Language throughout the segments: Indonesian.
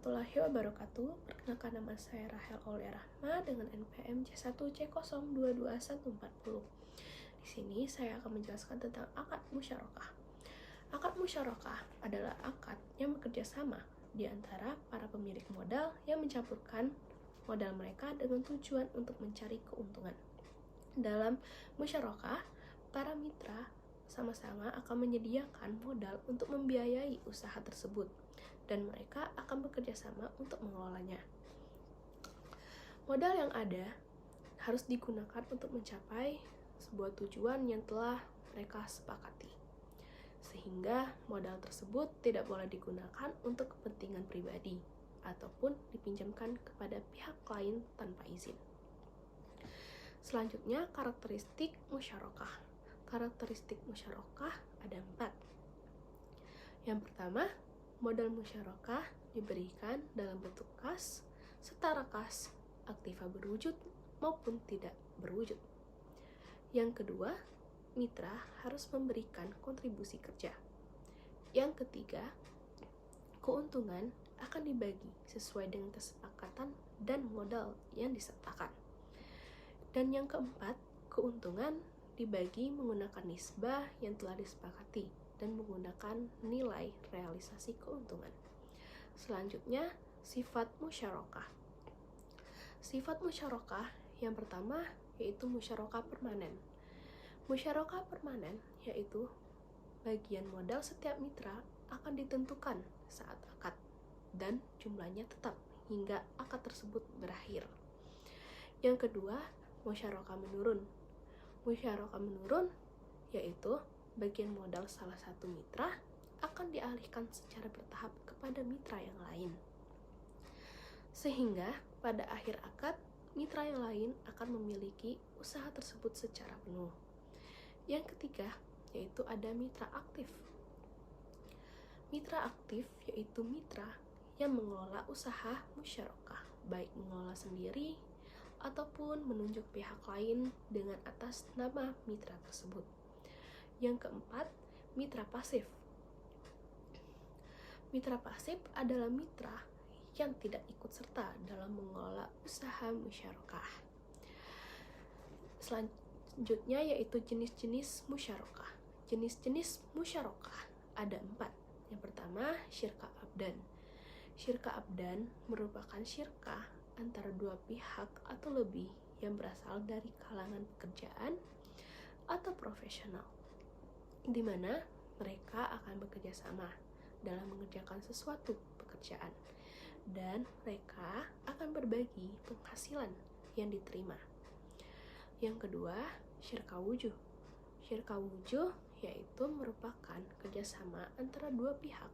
warahmatullahi wabarakatuh. Perkenalkan, nama saya Rahel Aulia Rahma dengan NPM C1C022140. Di sini saya akan menjelaskan tentang akad musyarakah. Akad musyarakah adalah akad yang bekerja sama di antara para pemilik modal yang mencampurkan modal mereka dengan tujuan untuk mencari keuntungan. Dalam musyarakah, para mitra sama-sama akan menyediakan modal untuk membiayai usaha tersebut, dan mereka akan bekerja sama untuk mengelolanya. Modal yang ada harus digunakan untuk mencapai sebuah tujuan yang telah mereka sepakati, sehingga modal tersebut tidak boleh digunakan untuk kepentingan pribadi ataupun dipinjamkan kepada pihak lain tanpa izin. Selanjutnya, karakteristik musyarakah. Karakteristik musyarakah ada 4. Yang pertama, modal musyarakah diberikan dalam bentuk kas, setara kas, aktiva berwujud maupun tidak berwujud. Yang kedua, mitra harus memberikan kontribusi kerja. Yang ketiga, keuntungan akan dibagi sesuai dengan kesepakatan dan modal yang disertakan. Dan yang keempat, keuntungan dibagi menggunakan nisbah yang telah disepakati dan menggunakan nilai realisasi keuntungan. Selanjutnya, sifat musyarakah. Sifat musyarakah yang pertama yaitu musyarakah permanen. Musyarakah permanen yaitu bagian modal setiap mitra akan ditentukan saat akad dan jumlahnya tetap hingga akad tersebut berakhir. Yang kedua, musyarakah menurun. Musyarakah menurun yaitu bagian modal salah satu mitra akan dialihkan secara bertahap kepada mitra yang lain, sehingga pada akhir akad mitra yang lain akan memiliki usaha tersebut secara penuh. Yang ketiga yaitu ada mitra aktif. Mitra aktif yaitu mitra yang mengelola usaha musyarakah, baik mengelola sendiri ataupun menunjuk pihak lain dengan atas nama mitra tersebut. Yang keempat, mitra pasif. Mitra pasif adalah mitra yang tidak ikut serta dalam mengelola usaha musyarakah. Selanjutnya yaitu jenis-jenis musyarakah. Jenis-jenis musyarakah ada 4. Yang pertama, syirka abdan. Syirka abdan merupakan syirkah antara dua pihak atau lebih yang berasal dari kalangan pekerjaan atau profesional, di mana mereka akan bekerja sama dalam mengerjakan sesuatu pekerjaan dan mereka akan berbagi penghasilan yang diterima. Yang kedua, syirka wujuh. Syirka wujuh yaitu merupakan kerjasama antara dua pihak,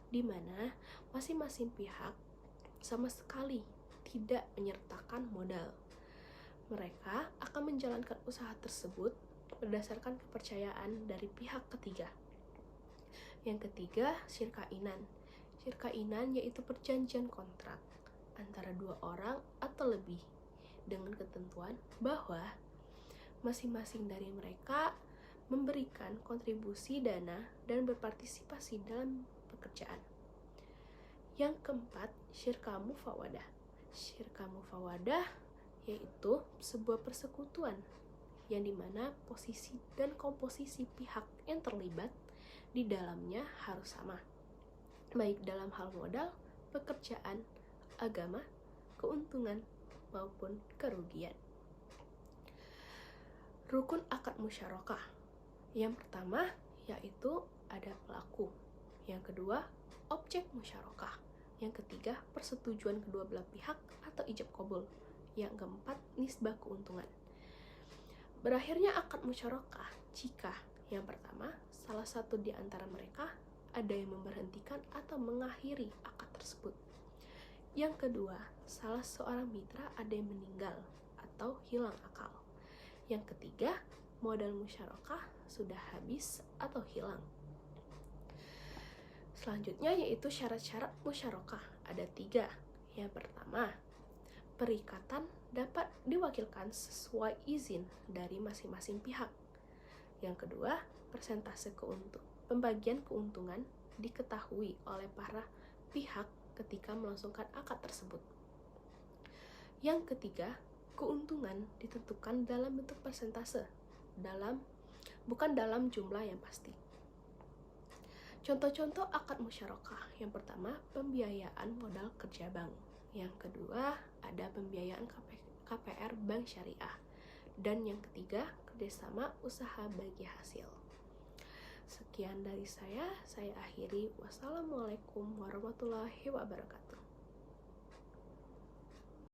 di mana masing-masing pihak sama sekali tidak menyertakan modal. Mereka akan menjalankan usaha tersebut berdasarkan kepercayaan dari pihak ketiga. Yang ketiga, syirka inan. Syirka inan yaitu perjanjian kontrak antara dua orang atau lebih dengan ketentuan bahwa masing-masing dari mereka memberikan kontribusi dana dan berpartisipasi dalam pekerjaan. Yang keempat, syirka mufawadah. Syirka mufawadah yaitu sebuah persekutuan yang dimana posisi dan komposisi pihak yang terlibat di dalamnya harus sama, baik dalam hal modal, pekerjaan, agama, keuntungan, maupun kerugian. Rukun akad musyarakah. Yang pertama yaitu ada pelaku. Yang kedua, objek musyarakah. Yang ketiga, persetujuan kedua belah pihak atau ijab qabul. Yang keempat, nisbah keuntungan. Berakhirnya akad musyarakah jika yang pertama, salah satu di antara mereka ada yang memberhentikan atau mengakhiri akad tersebut. Yang kedua, salah seorang mitra ada yang meninggal atau hilang akal. Yang ketiga, modal musyarakah sudah habis atau hilang. Selanjutnya yaitu syarat-syarat musyarakah. Ada 3. Yang pertama, perikatan dapat diwakilkan sesuai izin dari masing-masing pihak. Yang kedua, persentase pembagian keuntungan diketahui oleh para pihak ketika melangsungkan akad tersebut. Yang ketiga, keuntungan ditentukan dalam bentuk persentase, bukan dalam jumlah yang pasti. Contoh-contoh akad musyarakah. Yang pertama, pembiayaan modal kerja bank. Yang kedua, ada pembiayaan KPR bank syariah. Dan yang ketiga, kerjasama usaha bagi hasil. Sekian dari saya akhiri. Wassalamualaikum warahmatullahi wabarakatuh.